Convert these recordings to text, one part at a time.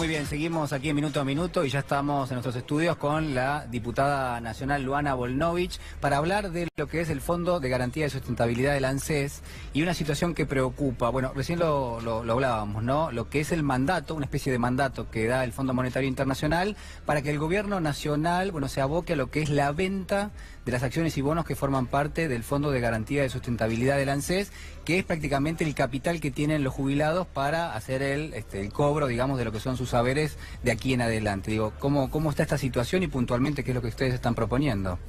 muy bien, seguimos aquí en Minuto a Minuto y ya estamos en nuestros estudios con la diputada nacional Luana Volnovich para hablar de lo que es el Fondo de Garantía de Sustentabilidad del ANSES y una situación que preocupa. Bueno, recién lo hablábamos, ¿no? Lo que es el mandato, una especie de mandato que da el Fondo Monetario Internacional para que el gobierno nacional, bueno, se aboque a lo que es la venta de las acciones y bonos que forman parte del Fondo de Garantía de Sustentabilidad del ANSES, que es prácticamente el capital que tienen los jubilados para hacer el cobro, digamos, de lo que son sus saberes de aquí en adelante. Digo, ¿cómo está esta situación y puntualmente qué es lo que ustedes están proponiendo?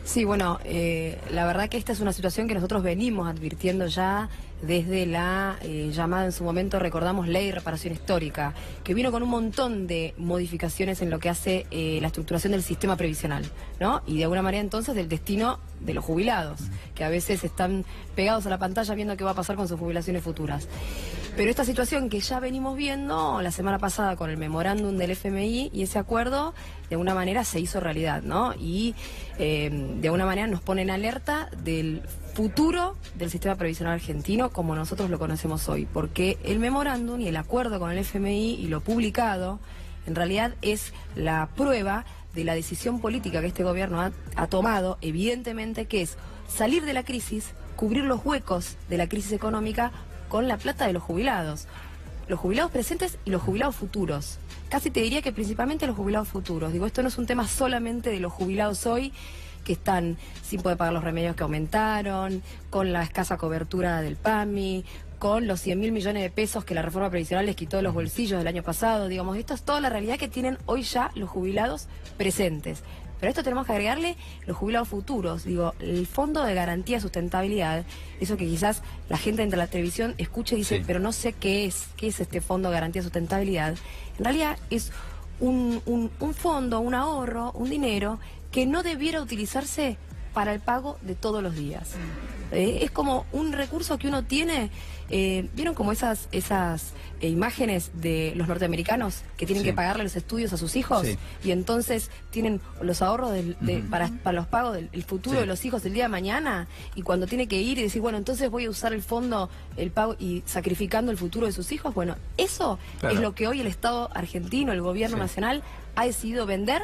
Sí, bueno, la verdad que esta es una situación que nosotros venimos advirtiendo ya desde la llamada en su momento, recordamos, Ley de Reparación Histórica, que vino con un montón de modificaciones en lo que hace la estructuración del sistema previsional, ¿no? Y de alguna manera entonces del destino de los jubilados, que a veces están pegados a la pantalla viendo qué va a pasar con sus jubilaciones futuras. Pero esta situación que ya venimos viendo la semana pasada con el memorándum del FMI y ese acuerdo, de alguna manera se hizo realidad, ¿no? Y de alguna manera nos pone en alerta del futuro del sistema previsional argentino como nosotros lo conocemos hoy, porque el memorándum y el acuerdo con el FMI y lo publicado en realidad es la prueba de la decisión política que este gobierno ha tomado, evidentemente, que es salir de la crisis, cubrir los huecos de la crisis económica con la plata de los jubilados presentes y los jubilados futuros. Casi te diría que principalmente los jubilados futuros. Digo, esto no es un tema solamente de los jubilados hoy, que están sin poder pagar los remedios que aumentaron, con la escasa cobertura del PAMI, con los 100.000 millones de pesos que la reforma previsional les quitó de los bolsillos del año pasado. Digamos, esto es toda la realidad que tienen hoy ya los jubilados presentes. Pero a esto tenemos que agregarle los jubilados futuros. Digo, el Fondo de Garantía de Sustentabilidad, eso que quizás la gente entre la televisión escuche y dice, sí, pero no sé qué es este Fondo de Garantía de Sustentabilidad. En realidad es un fondo, un ahorro, un dinero que no debiera utilizarse para el pago de todos los días. Es como un recurso que uno tiene, ¿vieron como esas imágenes de los norteamericanos que tienen que pagarle los estudios a sus hijos? Sí. Y entonces tienen los ahorros para los pagos del futuro de los hijos el día de mañana, y cuando tiene que ir y decir, bueno, entonces voy a usar el fondo, el pago, y sacrificando el futuro de sus hijos. Bueno, eso es lo que hoy el Estado argentino, el gobierno nacional, ha decidido vender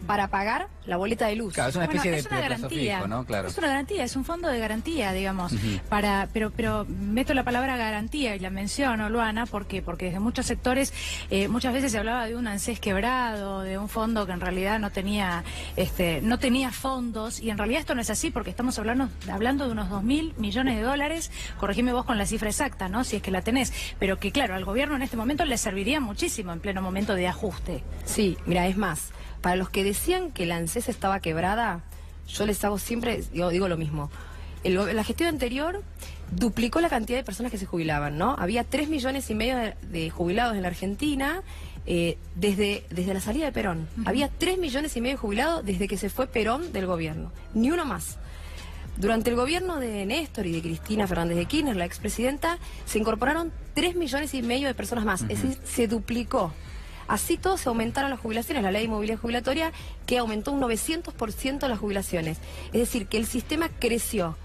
para pagar la boleta de luz. Claro, es una especie de garantía, fijo, ¿no? Claro. Es una garantía, es un fondo de garantía, digamos, pero meto la palabra garantía y la menciono, Luana, porque desde muchos sectores muchas veces se hablaba de un ANSES quebrado, de un fondo que en realidad no tenía fondos, y en realidad esto no es así, porque estamos hablando de unos 2.000 millones de dólares, corregime vos con la cifra exacta, ¿no? Si es que la tenés, pero que claro, al gobierno en este momento le serviría muchísimo en pleno momento de ajuste. Sí, mira, es más, para los que decían que la ANSES estaba quebrada, yo les hago siempre, digo lo mismo. La gestión anterior duplicó la cantidad de personas que se jubilaban, ¿no? Había 3,5 millones de jubilados en la Argentina desde la salida de Perón. Había 3,5 millones de jubilados desde que se fue Perón del gobierno. Ni uno más. Durante el gobierno de Néstor y de Cristina Fernández de Kirchner, la expresidenta, se incorporaron 3,5 millones de personas más. Es decir, se duplicó. Así todo se aumentaron las jubilaciones, la ley de movilidad jubilatoria que aumentó un 900% las jubilaciones. Es decir, que el sistema creció.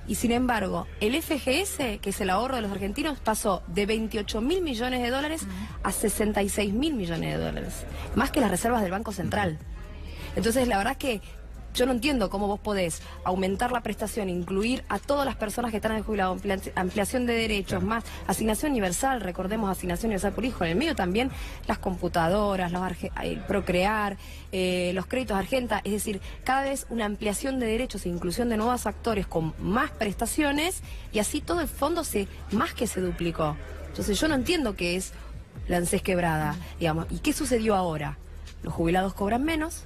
Y sin embargo, el FGS, que es el ahorro de los argentinos, pasó de 28.000 millones de dólares a 66.000 millones de dólares. Más que las reservas del Banco Central. Entonces, la verdad es que yo no entiendo cómo vos podés aumentar la prestación, incluir a todas las personas que están en el jubilado, ampliación de derechos, más asignación universal, recordemos asignación universal por hijo, en el medio también las computadoras, el Procrear, los créditos Argenta, es decir, cada vez una ampliación de derechos e inclusión de nuevos actores con más prestaciones, y así todo el fondo más que se duplicó. Entonces yo no entiendo qué es la ANSES quebrada, digamos. ¿Y qué sucedió ahora? Los jubilados cobran menos.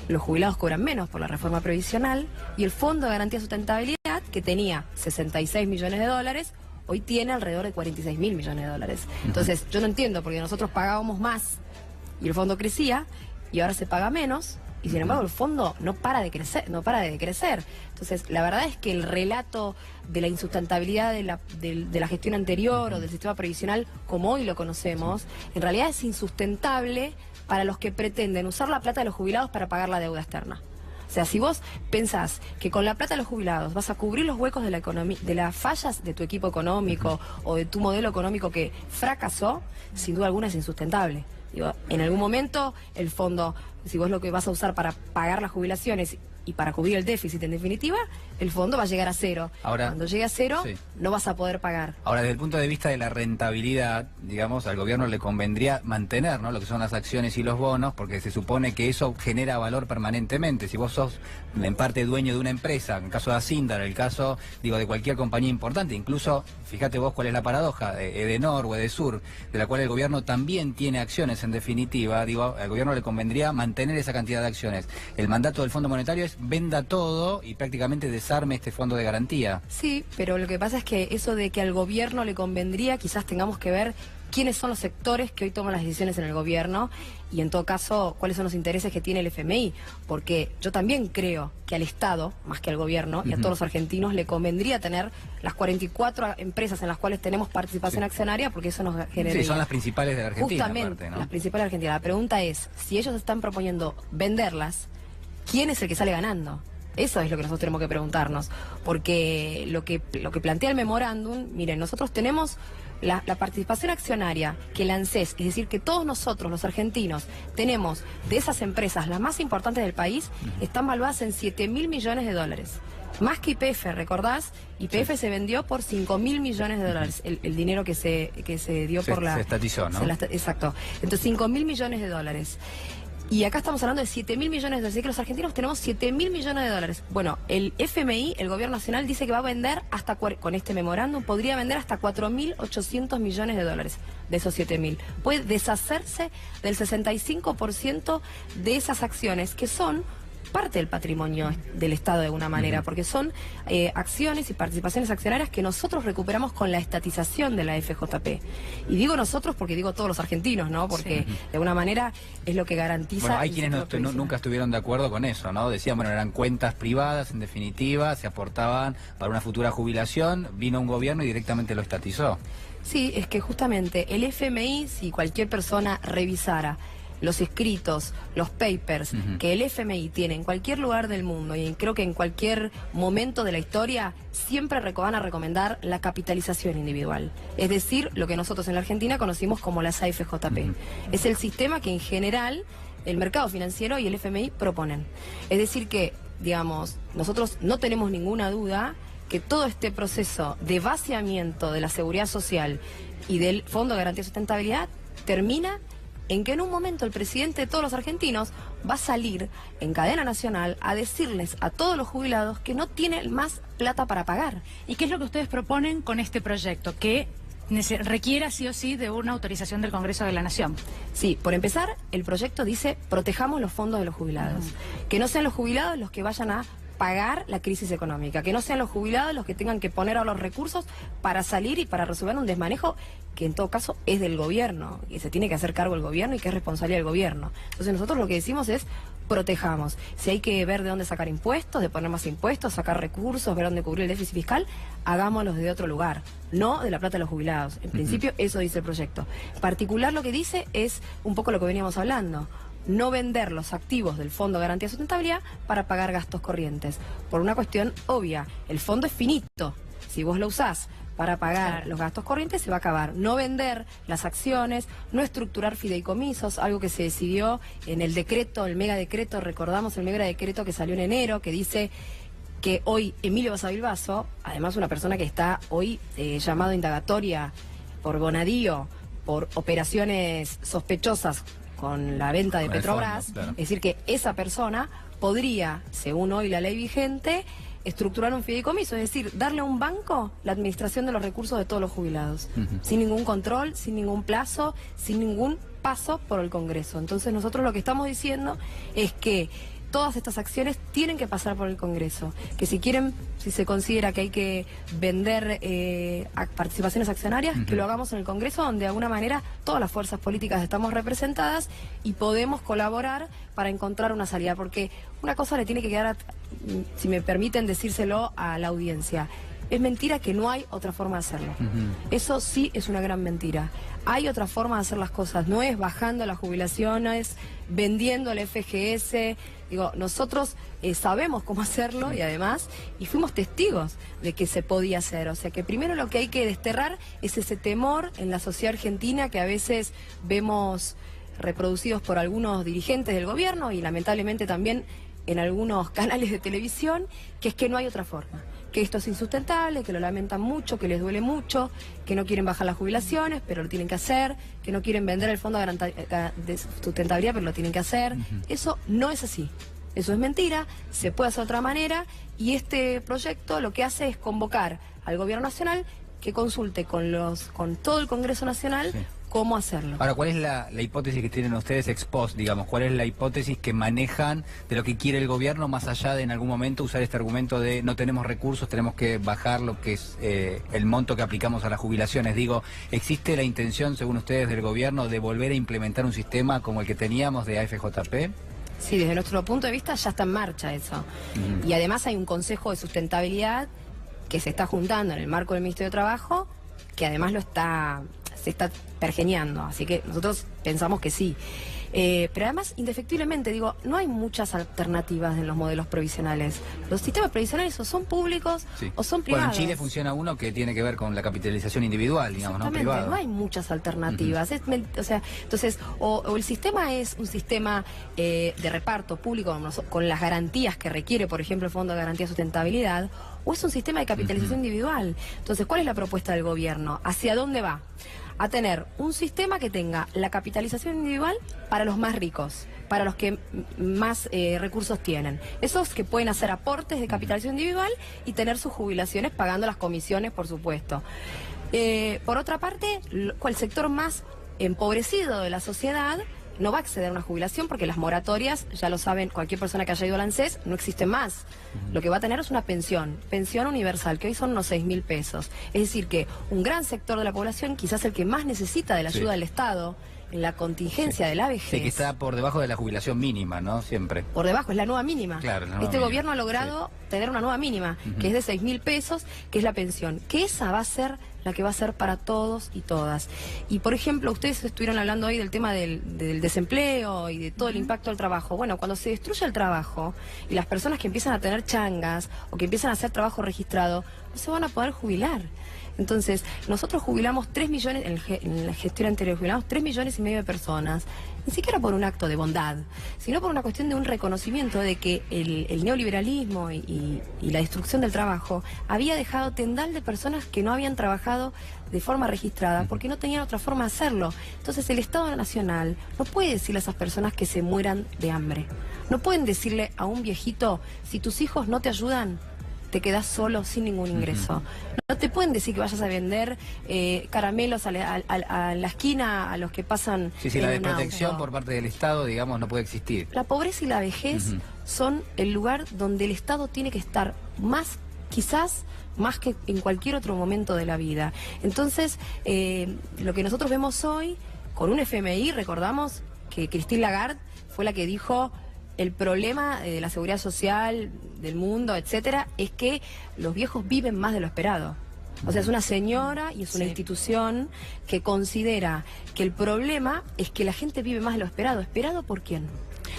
Los jubilados cobran menos por la reforma previsional, y el Fondo de Garantía de Sustentabilidad, que tenía 66 millones de dólares, hoy tiene alrededor de 46.000 millones de dólares. Entonces, yo no entiendo, porque nosotros pagábamos más y el fondo crecía, y ahora se paga menos, y sin embargo el fondo no para de crecer. Entonces, la verdad es que el relato de la insustentabilidad de la gestión anterior o del sistema previsional, como hoy lo conocemos, en realidad es insustentable para los que pretenden usar la plata de los jubilados para pagar la deuda externa. O sea, si vos pensás que con la plata de los jubilados vas a cubrir los huecos de la economía, de las fallas de tu equipo económico o de tu modelo económico que fracasó, sin duda alguna es insustentable. Digo, en algún momento el fondo, si vos lo que vas a usar para pagar las jubilaciones y para cubrir el déficit, en definitiva, el fondo va a llegar a cero. Ahora, cuando llegue a cero, sí, no vas a poder pagar. Ahora, desde el punto de vista de la rentabilidad, digamos, al gobierno le convendría mantener, ¿no?, lo que son las acciones y los bonos, porque se supone que eso genera valor permanentemente. Si vos sos en parte dueño de una empresa, en el caso de Asindar, el caso, digo, de cualquier compañía importante, incluso, fíjate vos cuál es la paradoja, de Edenor o Edesur, de la cual el gobierno también tiene acciones, en definitiva, digo, al gobierno le convendría mantener esa cantidad de acciones. El mandato del Fondo Monetario es venda todo y prácticamente desarme este fondo de garantía. Sí, pero lo que pasa es que eso de que al gobierno le convendría, quizás tengamos que ver quiénes son los sectores que hoy toman las decisiones en el gobierno y en todo caso cuáles son los intereses que tiene el FMI, porque yo también creo que al Estado, más que al gobierno, y a todos los argentinos le convendría tener las 44 empresas en las cuales tenemos participación accionaria, porque eso nos genera... Sí, son las principales de la Argentina. Justamente, aparte, ¿no?, las principales de Argentina. La pregunta es, si ellos están proponiendo venderlas, ¿quién es el que sale ganando? Eso es lo que nosotros tenemos que preguntarnos, porque lo que plantea el memorándum, miren, nosotros tenemos la participación accionaria que la ANSES, es decir, que todos nosotros, los argentinos, tenemos de esas empresas, las más importantes del país, están valuadas en 7.000 millones de dólares. Más que YPF, ¿recordás? YPF se vendió por 5.000 millones de dólares, el dinero que se dio por la... Se estatizó, ¿no? Exacto. Entonces, 5.000 millones de dólares. Y acá estamos hablando de 7.000 millones de dólares, así que los argentinos tenemos 7.000 millones de dólares. Bueno, el FMI, el gobierno nacional, dice que va a vender hasta, con este memorándum, podría vender hasta 4.800 millones de dólares de esos 7.000. Puede deshacerse del 65% de esas acciones que son parte del patrimonio del Estado de alguna manera, porque son acciones y participaciones accionarias que nosotros recuperamos con la estatización de la FJP. Y digo nosotros porque digo todos los argentinos, ¿no? Porque de alguna manera es lo que garantiza... Bueno, hay quienes nunca estuvieron de acuerdo con eso, ¿no? Decían, bueno, eran cuentas privadas, en definitiva, se aportaban para una futura jubilación, vino un gobierno y directamente lo estatizó. Sí, es que justamente el FMI, si cualquier persona revisara los escritos, los papers que el FMI tiene en cualquier lugar del mundo y creo que en cualquier momento de la historia, siempre van a recomendar la capitalización individual. Es decir, lo que nosotros en la Argentina conocimos como las AFJP. Es el sistema que en general el mercado financiero y el FMI proponen. Es decir que, digamos, nosotros no tenemos ninguna duda que todo este proceso de vaciamiento de la seguridad social y del Fondo de Garantía de Sustentabilidad termina en que en un momento el presidente de todos los argentinos va a salir en cadena nacional a decirles a todos los jubilados que no tienen más plata para pagar. ¿Y qué es lo que ustedes proponen con este proyecto? Que requiera sí o sí de una autorización del Congreso de la Nación. Sí, por empezar, el proyecto dice protejamos los fondos de los jubilados. Que no sean los jubilados los que vayan a pagar la crisis económica, que no sean los jubilados los que tengan que poner a los recursos para salir y para resolver un desmanejo que en todo caso es del gobierno, y se tiene que hacer cargo el gobierno y que es responsabilidad del gobierno. Entonces nosotros lo que decimos es protejamos. Si hay que ver de dónde sacar impuestos, de poner más impuestos, sacar recursos, ver dónde cubrir el déficit fiscal, hagámoslos de otro lugar, no de la plata de los jubilados. En principio eso dice el proyecto. En particular lo que dice es un poco lo que veníamos hablando. No vender los activos del Fondo de Garantía de Sustentabilidad para pagar gastos corrientes. Por una cuestión obvia, el fondo es finito. Si vos lo usás para pagar los gastos corrientes, se va a acabar. No vender las acciones, no estructurar fideicomisos, algo que se decidió en el decreto, el megadecreto, recordamos el megadecreto que salió en enero, que dice que hoy Emilio Basavilbaso, además una persona que está hoy llamado a indagatoria por Bonadío, por operaciones sospechosas con la venta de Petrobras, es decir que esa persona podría, según hoy la ley vigente, estructurar un fideicomiso, es decir, darle a un banco la administración de los recursos de todos los jubilados, sin ningún control, sin ningún plazo, sin ningún paso por el Congreso. Entonces nosotros lo que estamos diciendo es que todas estas acciones tienen que pasar por el Congreso, que si quieren, si se considera que hay que vender participaciones accionarias, que lo hagamos en el Congreso, donde de alguna manera todas las fuerzas políticas estamos representadas y podemos colaborar para encontrar una salida, porque una cosa le tiene que quedar, si me permiten decírselo a la audiencia, es mentira que no hay otra forma de hacerlo. Eso sí es una gran mentira. Hay otra forma de hacer las cosas, no es bajando las jubilaciones, vendiendo el FGS. Digo, nosotros sabemos cómo hacerlo y además, y fuimos testigos de que se podía hacer. O sea que primero lo que hay que desterrar es ese temor en la sociedad argentina que a veces vemos reproducidos por algunos dirigentes del gobierno y lamentablemente también en algunos canales de televisión, que es que no hay otra forma, que esto es insustentable, que lo lamentan mucho, que les duele mucho, que no quieren bajar las jubilaciones, pero lo tienen que hacer, que no quieren vender el fondo de sustentabilidad, pero lo tienen que hacer. Eso no es así. Eso es mentira, se puede hacer de otra manera, y este proyecto lo que hace es convocar al Gobierno Nacional que consulte con todo el Congreso Nacional cómo hacerlo. Ahora, ¿cuál es la hipótesis que tienen ustedes ex post, digamos? ¿Cuál es la hipótesis que manejan de lo que quiere el gobierno, más allá de en algún momento usar este argumento de no tenemos recursos, tenemos que bajar lo que es el monto que aplicamos a las jubilaciones? Digo, ¿existe la intención, según ustedes, del gobierno de volver a implementar un sistema como el que teníamos de AFJP? Sí, desde nuestro punto de vista ya está en marcha eso. Y además hay un Consejo de Sustentabilidad que se está juntando en el marco del Ministerio de Trabajo, que además se está pergeñando, así que nosotros pensamos que sí. Pero además, indefectiblemente, digo, no hay muchas alternativas en los modelos previsionales. Los sistemas previsionales o son públicos o son privados. Bueno, en Chile funciona uno que tiene que ver con la capitalización individual, digamos, no privada. No hay muchas alternativas. Entonces, o el sistema es un sistema de reparto público con las garantías que requiere, por ejemplo, el Fondo de Garantía de Sustentabilidad, o es un sistema de capitalización individual. Entonces, ¿cuál es la propuesta del gobierno? ¿Hacia dónde va? A tener un sistema que tenga la capitalización individual para los más ricos, para los que más recursos tienen. Esos que pueden hacer aportes de capitalización individual y tener sus jubilaciones pagando las comisiones, por supuesto. Por otra parte, el sector más empobrecido de la sociedad no va a acceder a una jubilación porque las moratorias, ya lo saben, cualquier persona que haya ido al ANSES, no existen más. Lo que va a tener es una pensión universal, que hoy son unos 6.000 pesos. Es decir, que un gran sector de la población, quizás el que más necesita de la ayuda del Estado, en la contingencia de la vejez. Sí, que está por debajo de la jubilación mínima, ¿no? Siempre. Por debajo, es la nueva mínima. Claro, la nueva este mínima. Gobierno ha logrado tener una nueva mínima, que es de 6.000 pesos, que es la pensión. Que esa va a ser la que va a ser para todos y todas. Y, por ejemplo, ustedes estuvieron hablando hoy del tema del desempleo y de todo el impacto del trabajo. Bueno, cuando se destruye el trabajo y las personas que empiezan a tener changas o que empiezan a hacer trabajo registrado, no se van a poder jubilar. Entonces, nosotros jubilamos 3 millones, en la gestión anterior jubilamos 3,5 millones de personas, ni siquiera por un acto de bondad, sino por una cuestión de un reconocimiento de que el neoliberalismo y la destrucción del trabajo había dejado tendal de personas que no habían trabajado de forma registrada porque no tenían otra forma de hacerlo. Entonces, el Estado Nacional no puede decirle a esas personas que se mueran de hambre. No pueden decirle a un viejito, si tus hijos no te ayudan, te quedás solo sin ningún ingreso. No te pueden decir que vayas a vender caramelos a la esquina a los que pasan. Sí, la desprotección por parte del Estado, digamos, no puede existir. La pobreza y la vejez son el lugar donde el Estado tiene que estar quizás más que en cualquier otro momento de la vida. Entonces, lo que nosotros vemos hoy, con un FMI, recordamos que Christine Lagarde fue la que dijo: el problema de la seguridad social, del mundo, etcétera, es que los viejos viven más de lo esperado. O sea, es una señora y es una institución que considera que el problema es que la gente vive más de lo esperado. ¿Esperado por quién?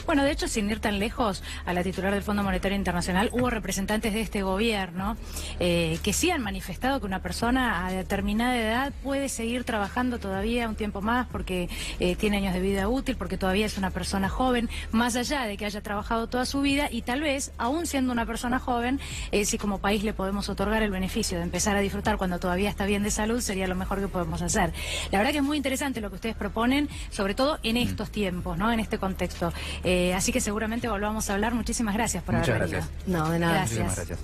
Bueno, de hecho, sin ir tan lejos, a la titular del Fondo Monetario Internacional hubo representantes de este gobierno que sí han manifestado que una persona a determinada edad puede seguir trabajando todavía un tiempo más porque tiene años de vida útil, porque todavía es una persona joven, más allá de que haya trabajado toda su vida, y tal vez, aún siendo una persona joven, si como país le podemos otorgar el beneficio de empezar a disfrutar cuando todavía está bien de salud, sería lo mejor que podemos hacer. La verdad que es muy interesante lo que ustedes proponen, sobre todo en estos tiempos, ¿no? En este contexto. Así que seguramente volvamos a hablar. Muchísimas gracias por haber venido. No, de nada. Muchísimas gracias.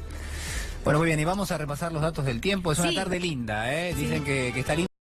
Bueno, muy bien, y vamos a repasar los datos del tiempo. Es una tarde linda, ¿eh? Dicen que está linda.